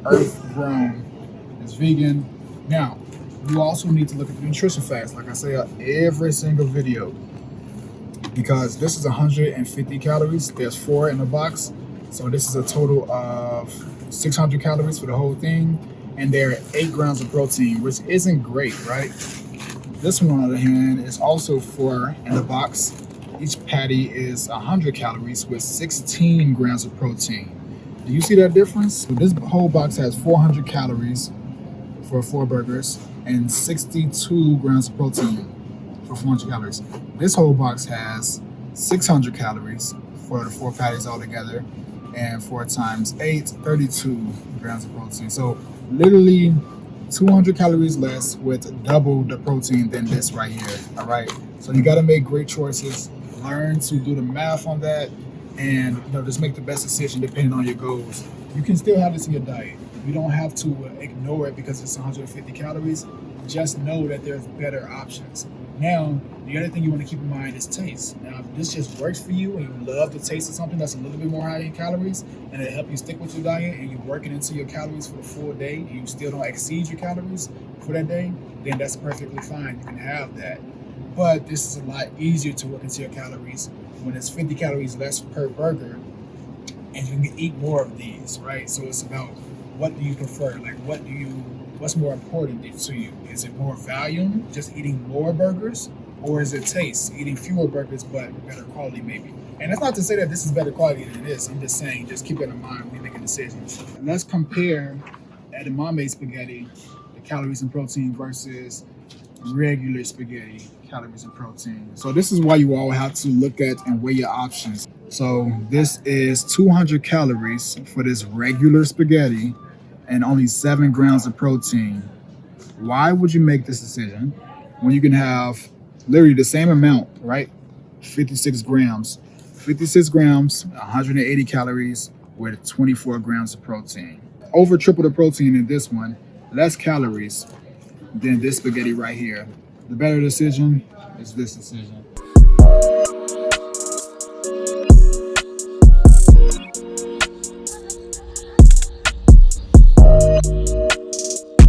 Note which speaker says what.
Speaker 1: earth grown, it's vegan. Now, you also need to look at the nutrition facts, like I say every single video, because this is 150 calories. There's 4 in the box, so this is a total of 600 calories for the whole thing, and there are 8 grams of protein, which isn't great, right? This one, on the other hand, is also 4 in the box. Each patty is 100 calories with 16 grams of protein. Do you see that difference? So this whole box has 400 calories for 4 burgers and 62 grams of protein for 400 calories. This whole box has 600 calories for the 4 patties altogether, and 4 times 8, 32 grams of protein. So literally 200 calories less with double the protein than this right here. All right, so you got to make great choices. Learn to do the math on that, and just make the best decision depending on your goals. You can still have this in your diet. You don't have to ignore it because it's 150 calories. Just know that there's better options. Now, the other thing you want to keep in mind is taste. Now, if this just works for you and you love the taste of something that's a little bit more high in calories, and it helps you stick with your diet, and you're working into your calories for the full day, and you still don't exceed your calories for that day, then that's perfectly fine. You can have that. But this is a lot easier to work into your calories when it's 50 calories less per burger, and you can eat more of these, right? So it's about, what do you prefer? Like, what's more important to you? Is it more volume, just eating more burgers, or is it taste, eating fewer burgers but better quality maybe? And that's not to say that this is better quality than this. I'm just saying, just keep that in mind when you're making decisions. And let's compare edamame spaghetti, the calories and protein, versus regular spaghetti, calories and protein. So this is why you all have to look at and weigh your options. So this is 200 calories for this regular spaghetti and only 7 grams of protein. Why would you make this decision when you can have literally the same amount, right? 56 grams. 56 grams, 180 calories with 24 grams of protein. Over triple the protein in this one, less calories than this spaghetti right here. The better decision is this decision.